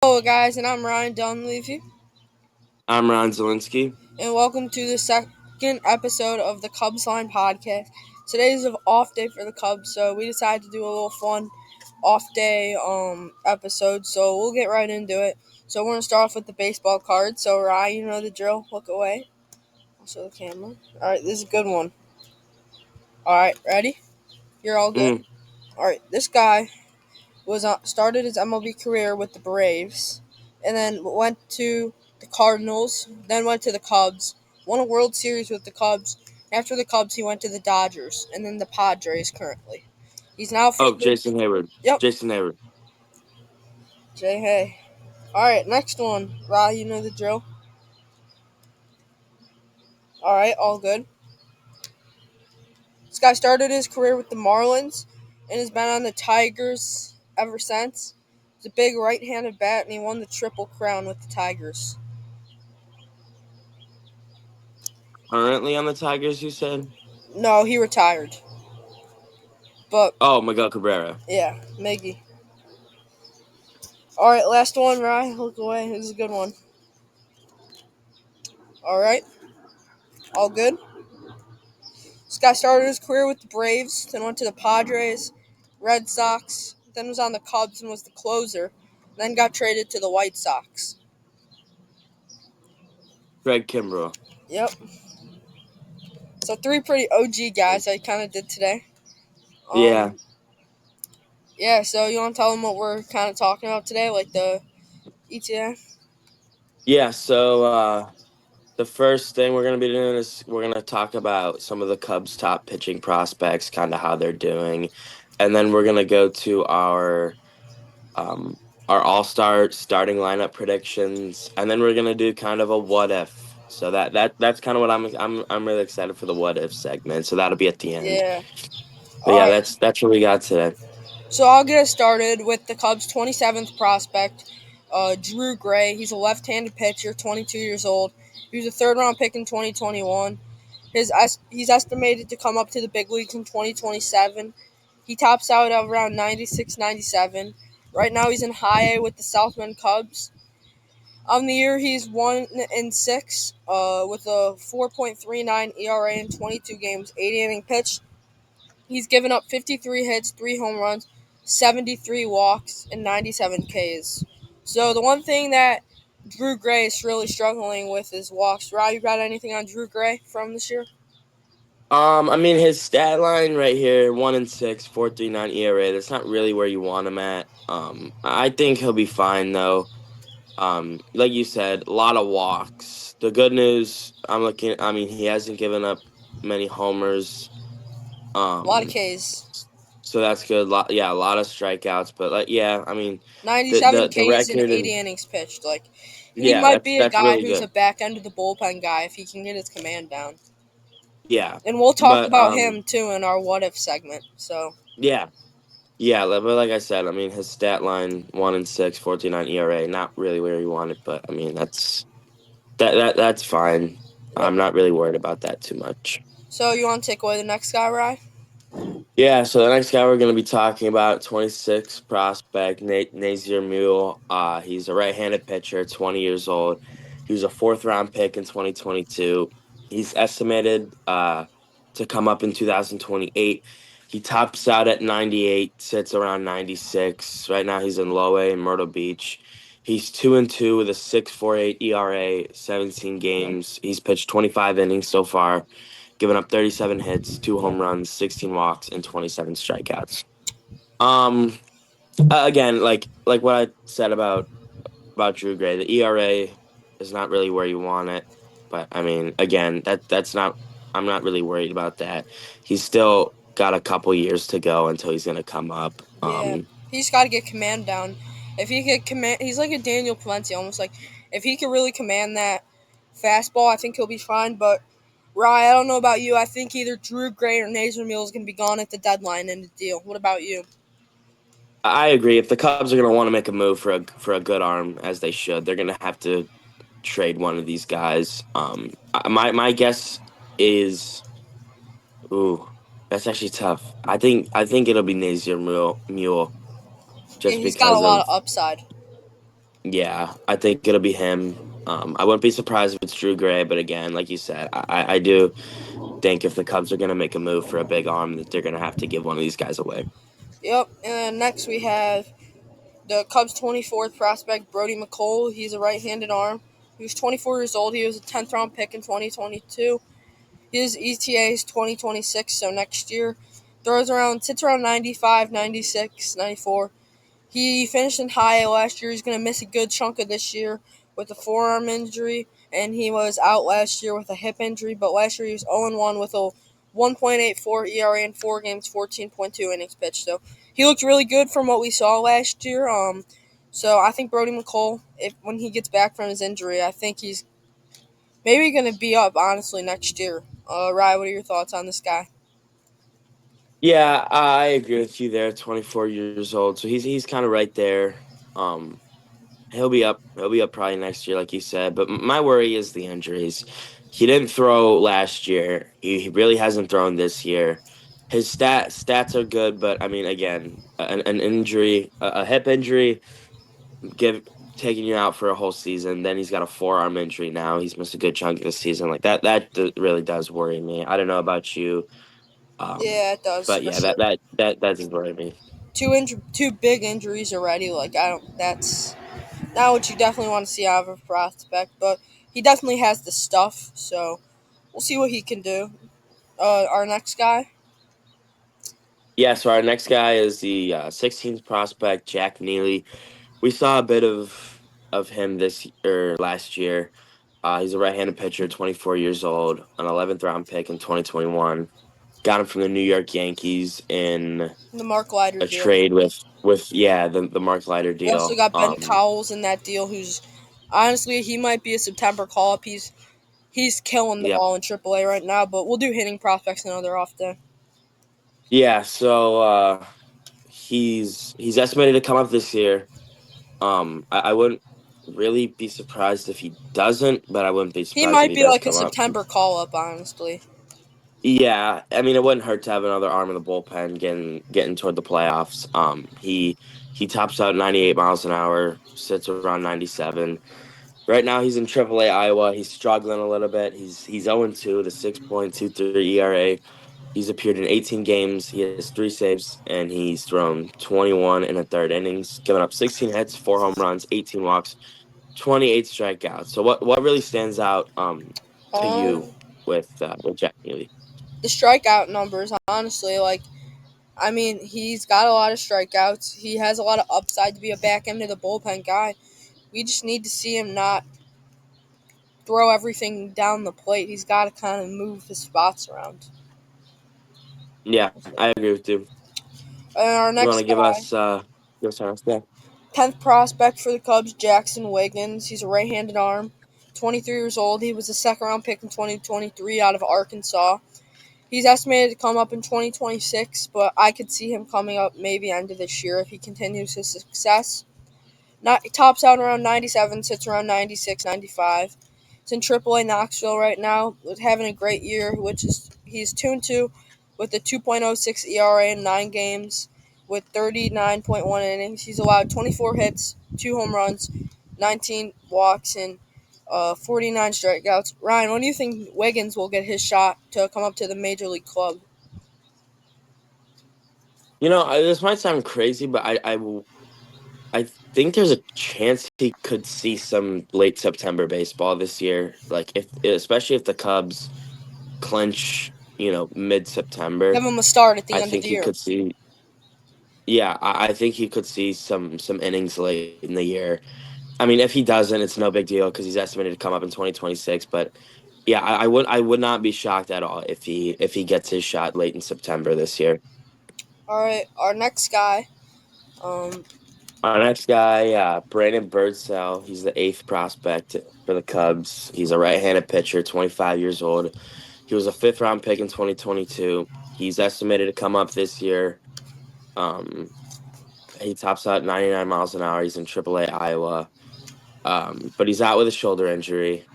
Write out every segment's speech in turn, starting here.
Hello, guys, and I'm Ryan Dunleavy, I'm Ron Zielinski. and welcome to the second episode of the Cubs Line podcast. Today is an off day for the Cubs, so we decided to do a little fun off day episode. So we'll get right into it. So we're gonna start off with the baseball card. So Ryan, you know the drill. Look away. I'll show the camera. All right, this is a good one. All right, ready? You're all good. Mm. All right, this guy was started his MLB career with the Braves, and then went to the Cardinals, then went to the Cubs, won a World Series with the Cubs. After the Cubs, he went to the Dodgers, and then the Padres currently. He's now Oh, fielded. Jason Hayward. Yep, Jason Hayward. Jay Hay. All right, next one. Ra, you know the drill. All right, all good. This guy started his career with the Marlins and has been on the Tigers ever since. He's a big right-handed bat, and he won the Triple Crown with the Tigers. Currently on the Tigers, you said? No, he retired. But Oh, Miguel Cabrera. yeah, Miggy. All right, last one, Ryan. Look away. This is a good one. All right, all good. This guy started his career with the Braves, then went to the Padres, Red Sox, then was on the Cubs and was the closer, then got traded to the White Sox. Greg Kimbrell. Yep. So three pretty OG guys I kind of did today. Yeah. Yeah. So you want to tell them what we're kind of talking about today, like the ETA? Yeah, so the first thing we're going to be doing is we're going to talk about some of the Cubs' top pitching prospects, kind of how they're doing. And then we're going to go to um, our all-star starting lineup predictions, and then we're going to do kind of a what if. So that's kind of what I'm really excited for the what if segment. So that'll be at the end. Yeah. But All yeah, right. that's what we got today. So I'll get us started with the Cubs' 27th prospect, Drew Gray. He's a left-handed pitcher, 22 years old. He was a third-round pick in 2021. He's estimated to come up to the big leagues in 2027. He tops out at around 96, 97. Right now he's in high A with the Southland Cubs. On the year, he's 1-6 with a 4.39 ERA in 22 games, 80 inning pitch. He's given up 53 hits, 3 home runs, 73 walks, and 97 Ks. So the one thing that Drew Gray is really struggling with is walks. Rob, you got anything on Drew Gray from this year? I mean his stat line right here, 1-6, 4.39 ERA. That's not really where you want him at. I think he'll be fine though. Like you said, a lot of walks. The good news, I mean, he hasn't given up many homers. A lot of Um, Ks. so that's good. Yeah, a lot of strikeouts, but yeah, I mean, the 97 the the Ks in record 80 and innings pitched. Like, he yeah, might that's be a that's guy really who's a good. back end of the bullpen guy if he can get his command down. Yeah, And we'll talk but about him, too, in our what if segment. So, yeah. Yeah, but like I said, I mean his stat line 1-6, 4.29 ERA, not really where you want it, but I mean that's fine. yep. I'm not really worried about that too much. So, you want to take away the next guy, Rye? Yeah, so the next guy we're going to be talking about, 26 prospect Nazier-Mule. He's a right-handed pitcher, 20 years old. He was a fourth round pick in 2022. He's estimated to come up in 2028. He tops out at 98, sits around 96. Right now he's in low A in Myrtle Beach. He's 2-2 with a 6.48 ERA, 17 games. He's pitched 25 innings so far, giving up 37 hits, 2 home runs, 16 walks, and 27 strikeouts. Um, Again, like what I said about Drew Gray, the ERA is not really where you want it, but I mean, again, that's not. I'm not really worried about that. He's still got a couple years to go until he's gonna come up. Yeah. He's got to get command down. If he could command, he's like a Daniel Palencia, almost like if he could really command that fastball, I think he'll be fine. But Rye, I don't know about you. I think either Drew Gray or Nazier-Mule is going to be gone at the deadline in the deal. What about you? I agree. If the Cubs are gonna want to make a move for a good arm, as they should, they're gonna have to trade one of these guys. My guess is, ooh, that's actually tough. I think it'll be Nazier Mule Yeah, just he's got a because lot of of upside. Yeah, I think it'll be him. I wouldn't be surprised if it's Drew Gray, but again, like you said, I do think if the Cubs are going to make a move for a big arm, that they're going to have to give one of these guys away. Yep. And then next we have the Cubs' 24th prospect, Brody McCole. He's a right-handed arm. He was 24 years old. He was a 10th round pick in 2022. His ETA is 2026, so next year. Sits around 95, 96, 94. He finished in high A last year. He's going to miss a good chunk of this year with a forearm injury, and he was out last year with a hip injury. But last year he was 0-1 with a 1.84 ERA in 4 games, 14.2 innings pitched. So he looked really good from what we saw last year. So I think Brody McCole, if when he gets back from his injury, I think he's maybe going to be up honestly next year. Ryan, what are your thoughts on this guy? Yeah, I agree with you there. 24 years old, so he's kind of right there. Um, he'll be up. He'll be up probably next year, like you said. But my worry is the injuries. He didn't throw last year. He really hasn't thrown this year. His stats are good, but I mean, again, an injury, a hip injury, give taking you out for a whole season. Then he's got a forearm injury now. He's missed a good chunk of the season. Like that, really does worry me. I don't know about you, Yeah, it does but for yeah, sure. that does worry me. Two big injuries already. Like I don't. That's not what you definitely want to see out of a prospect, but he definitely has the stuff. So we'll see what he can do. Our next guy, Yeah, so our next guy is the 16th prospect, Jack Neely. We saw a bit of him this or last year. He's a right-handed pitcher, 24 years old, an 11th round pick in 2021. Got him from the New York Yankees in the Mark Leiter a deal. trade with the Mark Leiter We also deal. got Ben Cowles in that deal, who's honestly he might be a September call up. He's killing the Yeah, ball in AAA right now, but we'll do hitting prospects another off day. yeah. So he's estimated to come up this year. I wouldn't really be surprised if he doesn't, but I wouldn't be He surprised if might he be does like a come up. September call up, honestly. Yeah, I mean, it wouldn't hurt to have another arm in the bullpen getting toward the playoffs. He tops out 98 miles an hour, sits around 97. Right now, he's in AAA Iowa. He's struggling a little bit. He's 0-2 with a 6.23 ERA. He's appeared in 18 games. He has 3 saves, and he's thrown 21 in a third innings, given up 16 hits, 4 home runs, 18 walks, 28 strikeouts. So what really stands out to you Um, with Jack Neely? the strikeout numbers, honestly, like I mean, he's got a lot of strikeouts. He has a lot of upside to be a back end of the bullpen guy. We just need to see him not throw everything down the plate. He's got to kind of move his spots around. Yeah, I agree with you. And our You want to next guy, give us our next guy? 10th prospect for the Cubs, Jackson Wiggins. He's a right-handed arm, 23 years old. He was a second round pick in 2023 out of Arkansas. He's estimated to come up in 2026, but I could see him coming up maybe end of this year if he continues his success. Not tops out around 97, sits around 96, 95. He's in AAA Knoxville right now, having a great year, which is he's 2-2 with a 2.06 ERA in 9 games with 39.1 innings. He's allowed 24 hits, 2 home runs, 19 walks, and 49 strikeouts. Ryan, when do you think Wiggins will get his shot to come up to the major league club? This might sound crazy, but I think there's a chance he could see some late September baseball this year. Like especially if the Cubs clinch, mid Give September, him a start at the I end of think the he year. could see. Yeah, I think he could see some innings late in the year. I mean, if he doesn't, it's no big deal because he's estimated to come up in 2026. But yeah, I would not be shocked at all if he gets his shot late in September this year. All right, our next guy. Um, Our next guy, Brandon Birdsell. He's the 8th prospect for the Cubs. He's a right-handed pitcher, 25 years old. He was a 5th round pick in 2022. He's estimated to come up this year. Um, he tops out 99 miles an hour. He's in AAA Iowa. But he's out with a shoulder injury.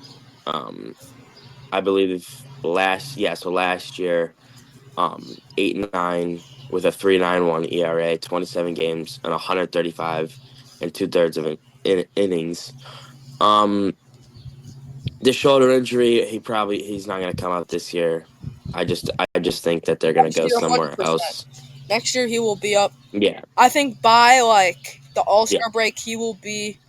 Um, I believe last year, 8-9 with a 3.91 ERA, 27 games, and 135 and 2/3 of it. innings. Um, the shoulder injury, he's not going to come out this year. I just think that they're going to Next go year, 100%. somewhere else. Next year, he will be up. Yeah, I think by like the All yeah, Star break, he will be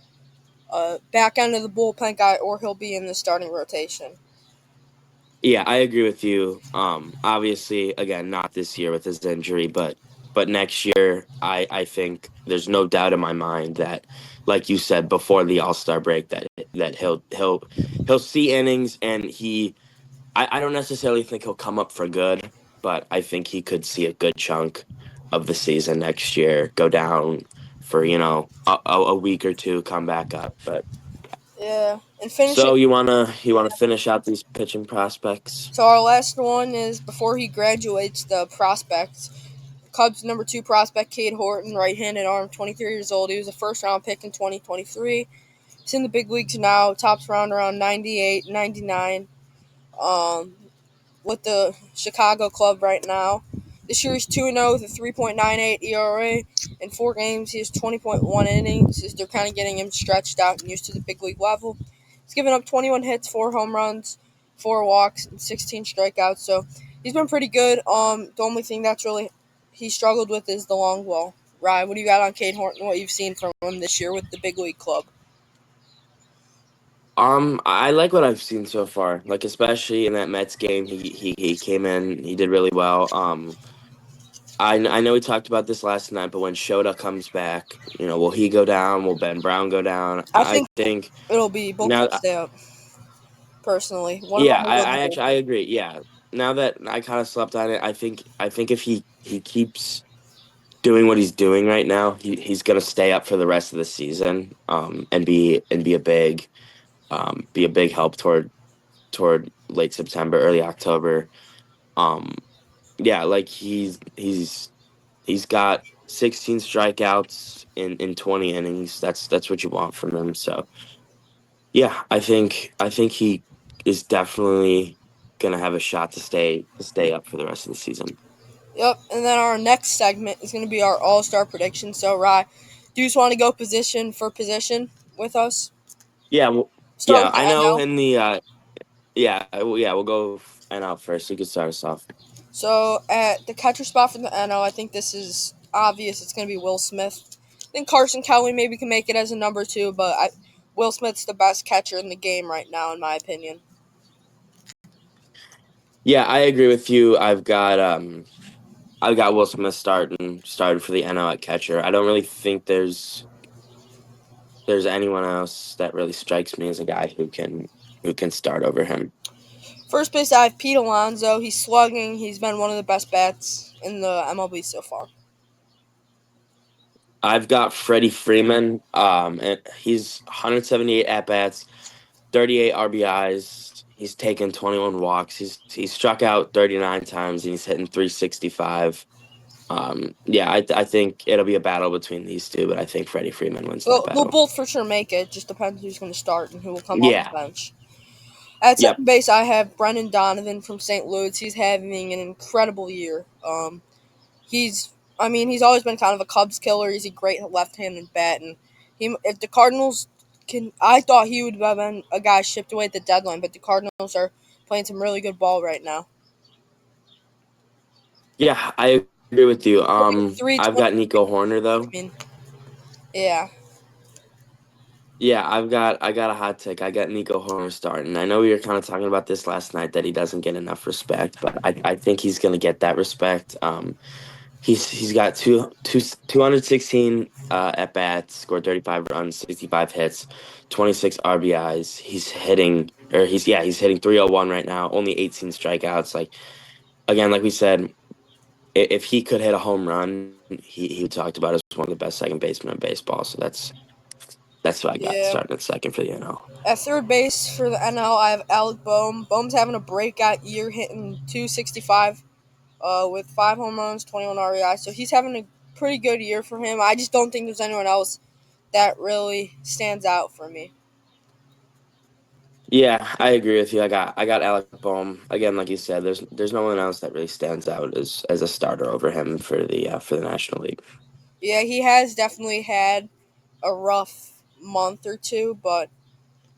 back end of the bullpen guy, or he'll be in the starting rotation. yeah. I agree with you. Obviously, again, not this year with his injury, but next year, I think there's no doubt in my mind that, like you said before the All Star break, that he'll see innings and I don't necessarily think he'll come up for good, but I think he could see a good chunk of the season next year go down for, a week or two, come back up. But Yeah, and finish it. so you wanna finish out these pitching prospects? So our last one is before he graduates, the prospects. Cubs number 2 prospect Cade Horton, right-handed arm, 23 years old. He was a first-round pick in 2023. He's in the big leagues now. Tops around 98, 99. Um, with the Chicago club right now. This year he's 2-0 with a 3.98 ERA. In 4 games, he has 20.1 innings as they're kind of getting him stretched out and used to the big league level. He's given up 21 hits, 4 home runs, 4 walks, and 16 strikeouts. So he's been pretty good. The only thing that's really he struggled with is the long ball. Ryan, what do you got on Cade Horton? What you've seen from him this year with the big league club? I like what I've seen so far. Like especially in that Mets game, he came in, he did really well. I know we talked about this last night, but when Shota comes back, will he go down? Will Ben Brown go down? I I think think it'll be both will now. stay up. Personally, one of Yeah, them will I, go to I the actually I agree. Yeah, now that I kind of slept on it, I think if he keeps doing what he's doing right now, he's gonna stay up for the rest of the season. And be a big help toward late September, early October. Um, yeah, like he's got 16 strikeouts in 20 innings. That's what you want from him. So yeah, I think he is definitely gonna have a shot to stay up for the rest of the season. Yep, and then our next segment is going to be our All Star prediction. So, Rye, do you just want to go position for position with us? Yeah, well, Start yeah, with the I know. NL. In the yeah, we'll go NL first. You can start us off. So, at the catcher spot for the NL, I think this is obvious. It's going to be Will Smith. I think Carson Kelly maybe can make it as a number 2, but Will Smith's the best catcher in the game right now, in my opinion. Yeah, I agree with you. I've got Will Smith started for the NL at catcher. I don't really think there's anyone else that really strikes me as a guy who can start over him. First base, I have Pete Alonso. He's slugging. He's been one of the best bats in the MLB so far. I've got Freddie Freeman. And he's 178 at bats, 38 RBIs. He's taken 21 walks. He's struck out 39 times and he's hitting 365. Yeah, I think it'll be a battle between these two, but I think Freddie Freeman wins that Well, they'll battle. both for sure make it. Just depends who's going to start and who will come off the Yeah. bench. At Yep. second base, I have Brendan Donovan from St. Louis. He's having an incredible year. He's always been kind of a Cubs killer. He's a great left-handed bat, and if the Cardinals can, I thought he would have been a guy shipped away at the deadline, but the Cardinals are playing some really good ball right now. Yeah, I agree with you. Three I've twenty. got Nico Horner I though. mean, yeah. Yeah, I got a hot take. I got Nico Horner starting. I know we were kind of talking about this last night that he doesn't get enough respect, but I think he's gonna get that respect. He's got 216 at bats, scored 35 runs, 65 hits, 26 RBIs. He's hitting 301 right now, only 18 strikeouts. Like again, like we said, if he could hit a home run, he talked about as one of the best second basemen in baseball. So that's what I got Yeah. starting at second for the NL. At third base for the NL, I have Alec Boehm. Boehm's having a breakout year, hitting 265 with 5 home runs, 21 RBI. So he's having a pretty good year for him. I just don't think there's anyone else that really stands out for me. Yeah, I agree with you. I got Alec Bohm again, like you said. There's no one else that really stands out as a starter over him for the National League. Yeah, he has definitely had a rough month or two, but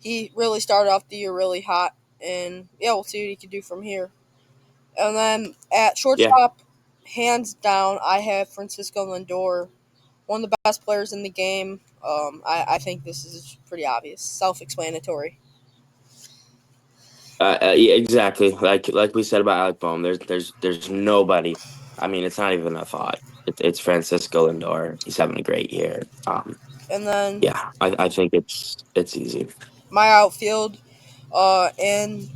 he really started off the year really hot, and yeah, we'll see what he can do from here. And then at Yeah. shortstop, hands down, I have Francisco Lindor, one of the best players in the game. I think this is pretty obvious, self-explanatory. Yeah, exactly. Like we said about Alec Bohm, there's nobody. I mean, it's not even a thought. It's Francisco Lindor. He's having a great year. And then Yeah, I think it's easy. my outfield, in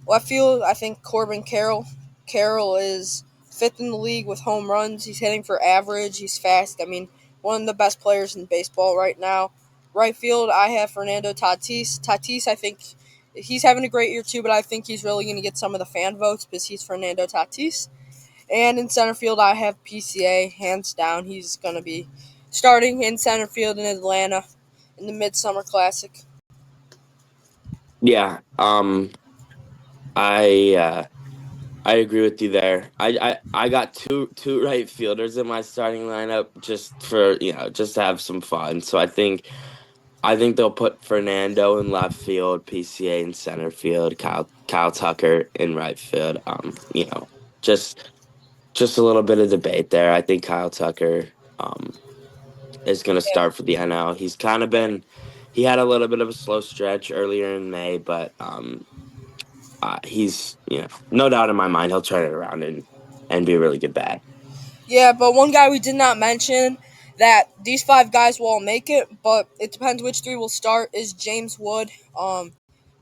left field, I think Corbin Carroll. Carroll is fifth in the league with home runs. He's hitting for average. He's fast. I mean, one of the best players in baseball right now. Right field, I have Fernando Tatis. Tatis, I think he's having a great year too, but I think he's really going to get some of the fan votes because he's Fernando Tatis. And in center field, I have PCA. Hands down, he's going to be starting in center field in Atlanta in the Midsummer Classic. Yeah. I uh, I agree with you there. I got two right fielders in my starting lineup just for just to have some fun. So I think they'll put Fernando in left field, PCA in center field, Kyle Tucker in right field. Just just a little bit of debate there. I think Kyle Tucker is going to start for the NL. He had a little bit of a slow stretch earlier in May, but he's no doubt in my mind he'll turn it around and be a really good bat. Yeah, but one guy we did not mention that these five guys will all make it, but it depends which three will start. Is James Wood?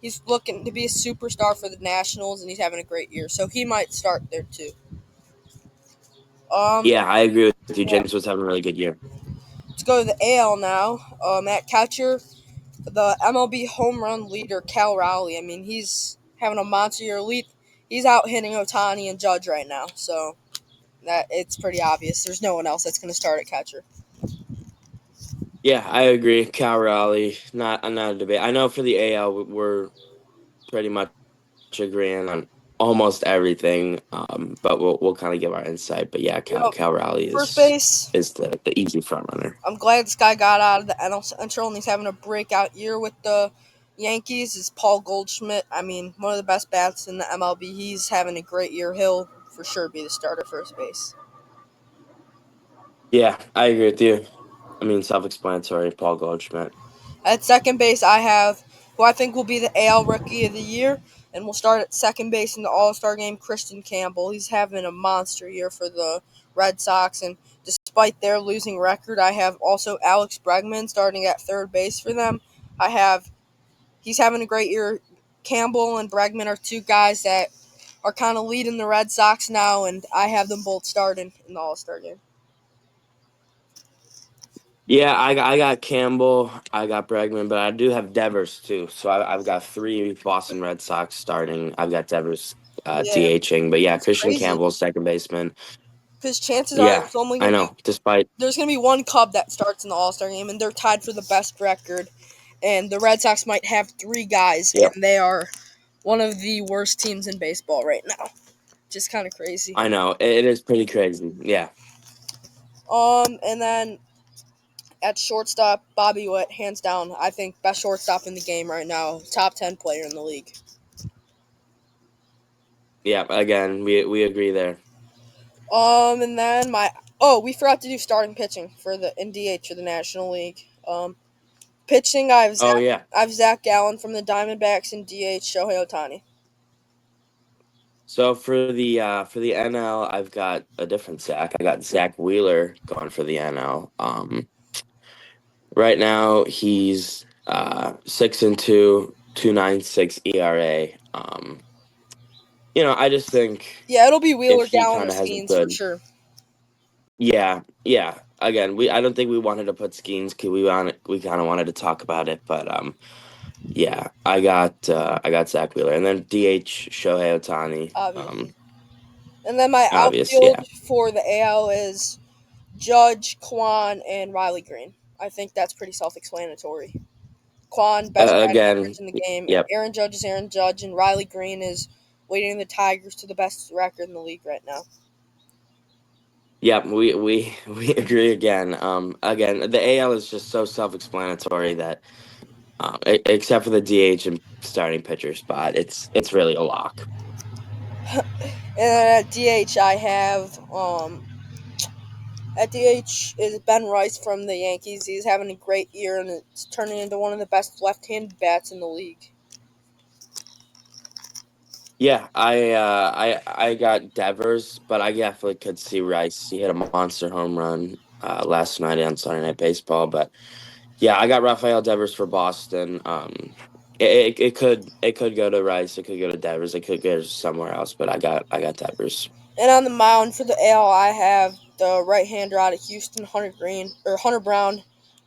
He's looking to be a superstar for the Nationals, and he's having a great year, so he might start there too. Um, Yeah, I agree with you. yeah, James was having a really good year. let's go to the AL now. At catcher, the MLB home run leader Cal Raleigh. I mean, he's having a monster year. He's out hitting Otani and Judge right now, so that it's pretty obvious. There's no one else that's going to start at catcher. Yeah, I agree. Cal Raleigh, not a debate. I know for the AL we're pretty much agreeing on almost everything, but we'll kind of give our insight. But yeah, Yep. Cal Raleigh First base, is the easy front runner. I'm glad this guy got out of the NL Central and he's having a breakout year with the Yankees. Is Paul Goldschmidt. I mean, one of the best bats in the MLB. He's having a great year. He'll for sure be the starter first base. Yeah, I agree with you. I mean, self-explanatory. Paul Goldschmidt. At second base, I have who I think will be the AL Rookie of the Year, and will start at second base in the All Star game. Christian Campbell. He's having a monster year for the Red Sox, and despite their losing record, I have also Alex Bregman starting at third base for them. I have He's having a great year. Campbell and Bregman are two guys that are kind of leading the Red Sox now, and I have them both starting in the All Star game. Yeah, I got Campbell, I got Bregman, but I do have Devers too. So I've got three Boston Red Sox starting. I've got Devers Yeah, DHing, but yeah, it's Christian crazy Campbell, second baseman. because chances are Yeah, I know. Despite there's going to be one Cub that starts in the All Star game, and they're tied for the best record. And the Red Sox might have three guys, yeah, and they are one of the worst teams in baseball right now. Just kind of crazy. I know it is pretty crazy. Yeah, And then at shortstop, Bobby Witt, hands down, I think best shortstop in the game right now, top 10 player in the league. yeah. Again, we agree there. And then we forgot to do starting pitching for the NDH for the National League. Pitching, Oh yeah. I have Zach Gallen from the Diamondbacks, and DH Shohei Otani. So for the NL, I've got a different Zach. I got Zach Wheeler going for the NL. Right now he's 6-2, 2.96 ERA. I just think Yeah, it'll be if Wheeler, he Gallen, or kind of has a Skeens for good, sure. yeah, yeah. Again, I don't think we wanted to put Skeens because we kind of wanted to talk about it, but yeah, I got Zach Wheeler, and then DH Shohei Ohtani. Obviously. And then my Obvious, outfield yeah. for the AL is Judge, Kwan, and Riley Green. I think that's pretty self-explanatory. Kwan, best batting Again, average in the game. yep. Aaron Judge is Aaron Judge, and Riley Green is leading the Tigers to the best record in the league right now. Yeah, we agree again. Again, the AL is just so self-explanatory that, except for the DH and starting pitcher spot, it's really a lock. And then at DH, I have at DH is Ben Rice from the Yankees. He's having a great year, and it's turning into one of the best left-handed bats in the league. Yeah, I got Devers, but I definitely could see Rice. He hit a monster home run last night on Sunday Night Baseball. But yeah, I got Rafael Devers for Boston. It could go to Rice, it could go to Devers, it could go somewhere else, but I got Devers. And on the mound for the AL, I have the right-hander out of Houston, Hunter Brown.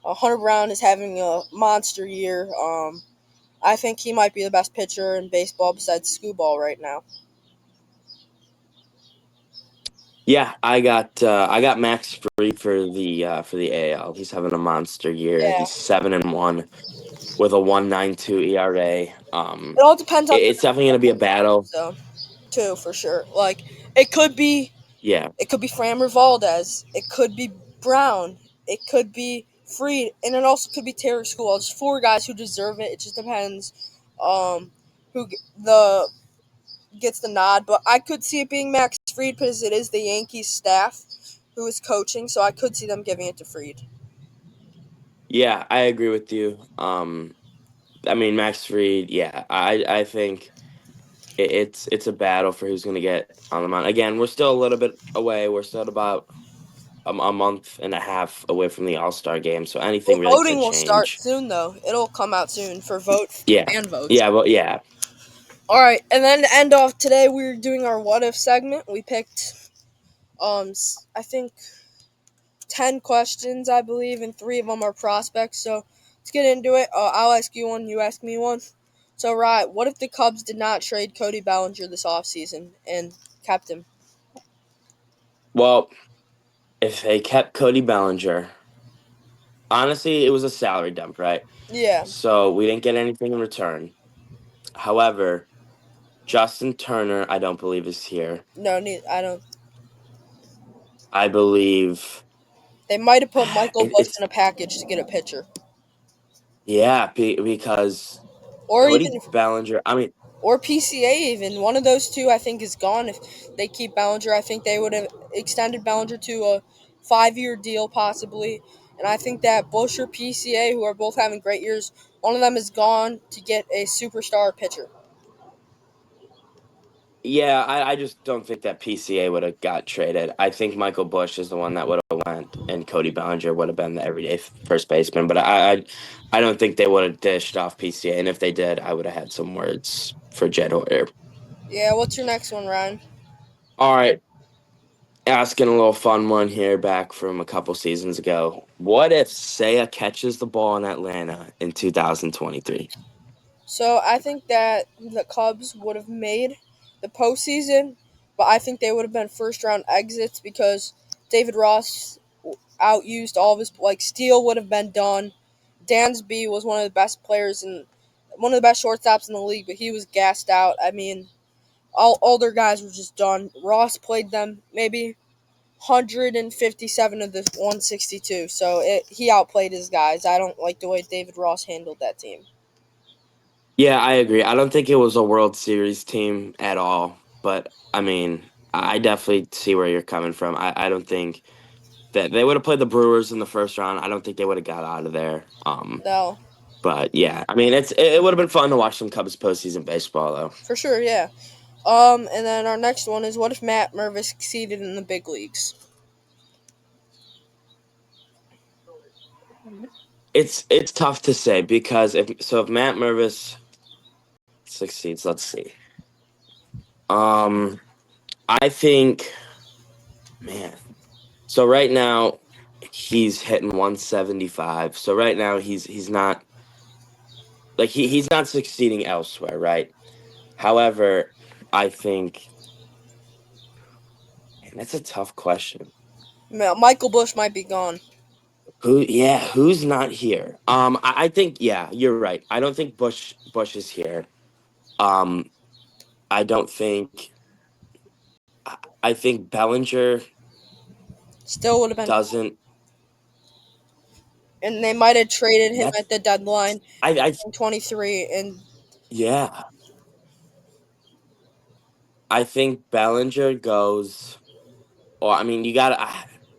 Hunter Brown is having a monster year. I think he might be the best pitcher in baseball besides Screwball right now. Yeah, I got Max Fried for the AL. He's having a monster year. Yeah, He's 7-1 with a 1.92 ERA. it all depends on It's definitely going to be a battle. so too for sure. Like it could be Yeah. it could be Framber Valdez, it could be Brown, it could be Freed, and it also could be Terry School. It's four guys who deserve it. It just depends the gets the nod, but I could see it being Max Fried because it is the Yankees staff who is coaching, so I could see them giving it to Fried. Yeah, I agree with you. I mean, Max Fried, yeah, I think it's a battle for who's going to get on the mound. Again, we're still a little bit away. We're still about a month and a half away from the All-Star game, so Well, anything really voting could will start change. soon, though. It'll come out soon for Yeah, fan votes. yeah, but yeah, All right, and then to end off today, we're doing our what if segment. We picked, I think 10 questions, I believe, and three of them are prospects. So let's get into it. I'll ask you one, you ask me one. So, right, what if the Cubs did not trade Cody Bellinger this offseason and kept him? well, if they kept Cody Bellinger, honestly, it was a salary dump, right? Yeah, So we didn't get anything in return. However, Justin Turner, I don't believe is here. no, I don't. I believe They might have put Michael Bush it's in a package to get a pitcher, yeah, because or Cody even Bellinger. I mean, or PCA. Even one of those two, I think, is gone. If they keep Bellinger, I think they would have extended Bellinger to a 5-year deal, possibly. And I think that Bush or PCA, who are both having great years, one of them is gone to get a superstar pitcher. yeah, I just don't think that PCA would have got traded. I think Michael Bush is the one that would have went, and Cody Bellinger would have been the everyday first baseman. But I don't think they would have dished off PCA. And if they did, I would have had some words for Jed Hoyer. Yeah, what's your next one, Ryan? All right, asking a little fun one here back from a couple seasons ago. What if Seiya catches the ball in Atlanta in 2023? So I think that the Cubs would have made the postseason, but I think they would have been first round exits because David Ross outused all of his Steele would have been done. Dansby was one of the best players and one of the best shortstops in the league, but he was gassed out. I mean, all their guys were just done. Ross played them maybe 157 of the 162, so he outplayed his guys. I don't like the way David Ross handled that team. Yeah, I agree. I don't think it was a World Series team at all, but I mean, I definitely see where you're coming from. I don't think that they would have played the Brewers in the first round. I don't think they would have got out of there. No, But yeah, I mean, it would have been fun to watch some Cubs postseason baseball though. for sure, yeah. And then our next one is what if Matt Mervis succeeded in the big leagues? It's tough to say because if Matt Mervis succeeds, let's see. Um, I think, man. So right now he's hitting 175. So right now he's not like he's not succeeding elsewhere, right? However, I think, man, that's a tough question. Michael Bush might be gone. Who's not here? I think, yeah, you're right. I don't think Bush is here. Um, I don't think, I think Bellinger. Still would have been, doesn't. and they might have traded him That's at the deadline I in 23. And yeah. I think Bellinger goes. Or I mean, you got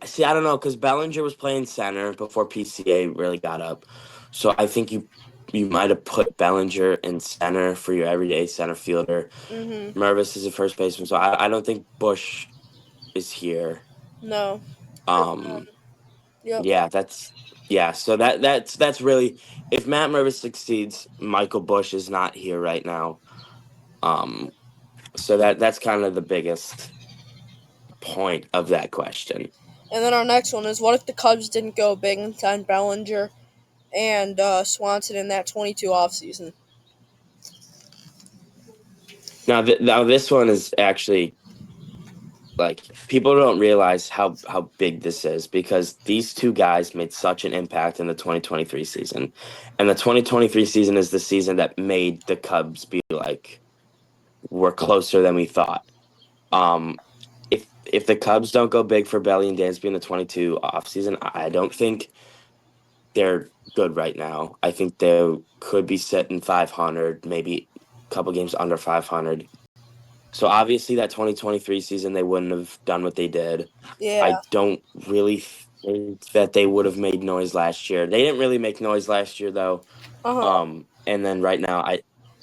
to see. I don't know because Bellinger was playing center before PCA really got up, so I think you might have put Bellinger in center for your everyday center fielder. hmm Mervis is a first baseman, so I don't think Bush is here. no, Um, yep. yeah, that's yeah. So that's really if Matt Mervis succeeds, Michael Bush is not here right now. Um, so that's kind of the biggest point of that question. And then our next one is, what if the Cubs didn't go big and signed Bellinger and Swanson in that 22 offseason? Now this one is actually like people don't realize how big this is because these two guys made such an impact in the 2023 season. And the 2023 season is the season that made the Cubs be like we're closer than we thought. Um if the Cubs don't go big for Belly and Dansby in the 22 offseason, I don't think they're good right now. I think they could be sitting 500, maybe a couple games under 500. So obviously that 2023 season they wouldn't have done what they did. Yeah. I don't really think that they would have made noise last year. They didn't really make noise last year though. Uh huh. And then right now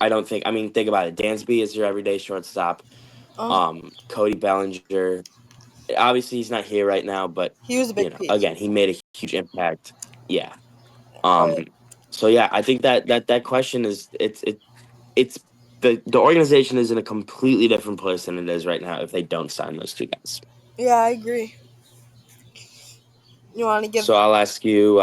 I don't think I mean think about it. Dansby is your everyday shortstop. Uh, Cody Bellinger. Obviously he's not here right now, but he was a you big know, piece. again, he made a huge impact. Yeah. All Um right. so yeah, I think that question is it's the organization is in a completely different place than it is right now if they don't sign those two guys. Yeah, I agree. You want to give? So I'll ask you,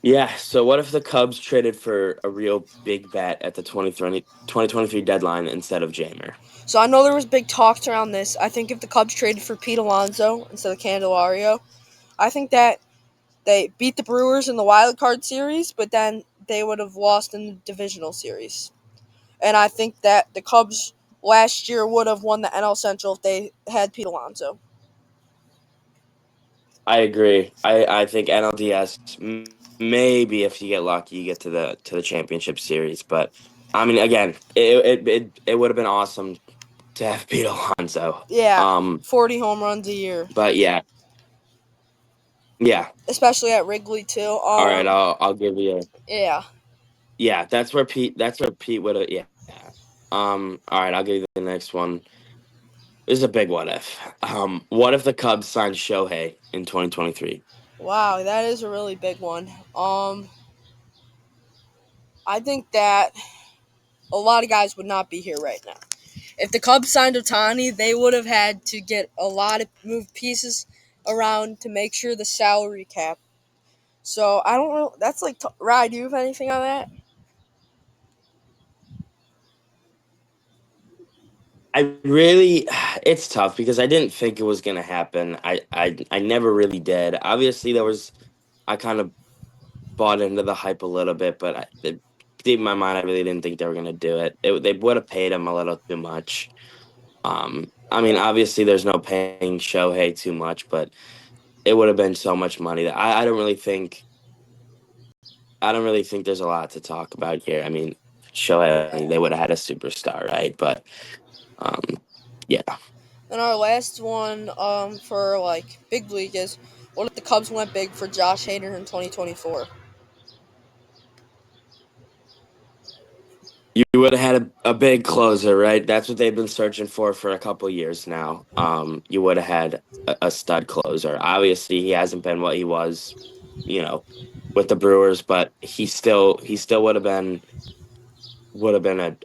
yeah. So what if the Cubs traded for a real big bat at the 2023 deadline instead of Jamer? So I know there was big talks around this. I think if the Cubs traded for Pete Alonso instead of Candelario, I think that they beat the Brewers in the wild card series, but then they would have lost in the divisional series. And I think that the Cubs last year would have won the NL Central if they had Pete Alonso. I agree. I think NLDS maybe if you get lucky you get to the championship series, but I mean again it would have been awesome to have Pete Alonso. Yeah, 40 home runs a year, But yeah. especially at Wrigley too. All right, I'll give you. Yeah. Yeah, that's where Pete would have yeah. All right, I'll give you the next one. This is a big what if. What if the Cubs signed Shohei in 2023? Wow, that is a really big one. I think that a lot of guys would not be here right now. If the Cubs signed Otani, they would have had to get a lot of move pieces around to make sure the salary cap. So I don't know. That's like, Rye, do you have anything on that? I really it's tough because I didn't think it was going to happen. I never really did. Obviously I kind of bought into the hype a little bit, but deep in my mind I really didn't think they were going to do it. They would have paid him a little too much. I mean, obviously there's no paying Shohei too much, but it would have been so much money that I don't really think there's a lot to talk about here. I mean, Shohei, I mean, they would have had a superstar, right? But um, yeah, And our last one for like big league is, what if the Cubs went big for Josh Hader in 2024? you would have had a big closer, right? That's what they've been searching for a couple years now. You would have had a stud closer. Obviously, he hasn't been what he was, you know, with the Brewers, but he still would have been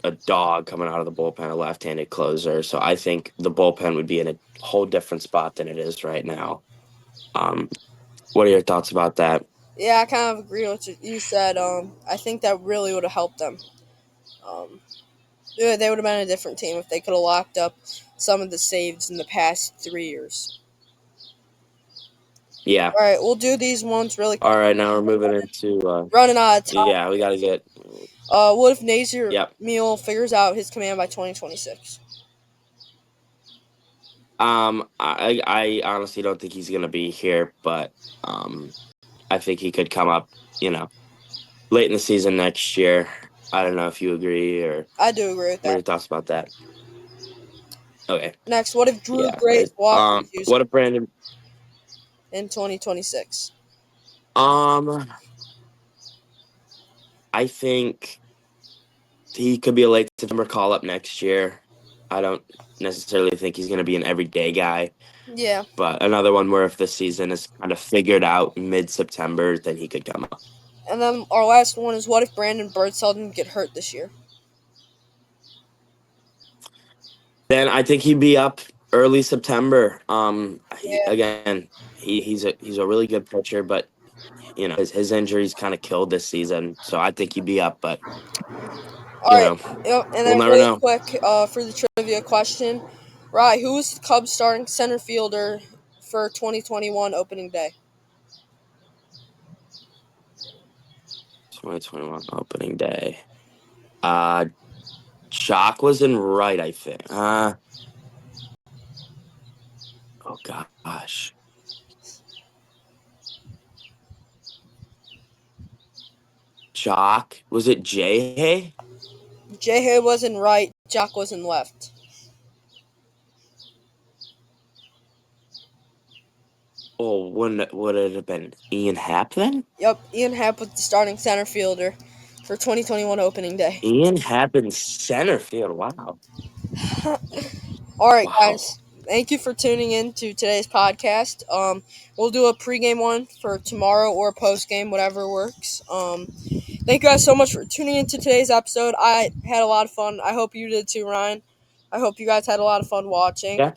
a dog coming out of the bullpen, a left-handed closer. So I think the bullpen would be in a whole different spot than it is right now. Um, what are your thoughts about that? Yeah, I kind of agree with what you said. I think that really would have helped them. Um, yeah, they would have been a different team if they could have locked up some of the saves in the past 3 years. Yeah. All right, we'll do these ones really All quick. right, now we're moving into Running out of time. yeah, we got to get What if Nazier yep. Mule figures out his command by 2026? I honestly don't think he's gonna be here, but I think he could come up, late in the season next year. I don't know if you agree or I do agree with what are that. your thoughts about that? Okay, Next, what if Drew yeah. Gray walks used What if Brandon? in 2026? Um, I think he could be a late September call up next year. I don't necessarily think he's gonna be an everyday guy, Yeah. but another one where if the season is kind of figured out mid September, then he could come up. And then our last one is what if Brandon Birdsell didn't get hurt this year? Then I think he'd be up early September. Yeah. He's a really good pitcher, but his injuries kind of killed this season. So I think he'd be up, but All you right. know Yep. And we'll then never really know. quick for the trivia question, right? Who was the Cubs starting center fielder for 2021 opening day? 2021 opening day. Uh, Jock was in right, I think. Oh gosh, Jock was it Jay? J. Hay was in right. Jock was in left. Oh, wouldn't would it have been Ian Happ then? Yep. Ian Happ was the starting center fielder for 2021 opening day. Ian Happ in center field. Wow, All right, wow. guys. Thank you for tuning in to today's podcast. We'll do a pregame one for tomorrow or a postgame, whatever works. Thank you guys so much for tuning into today's episode. I had a lot of fun. I hope you did too, Ryan. I hope you guys had a lot of fun watching. Yeah.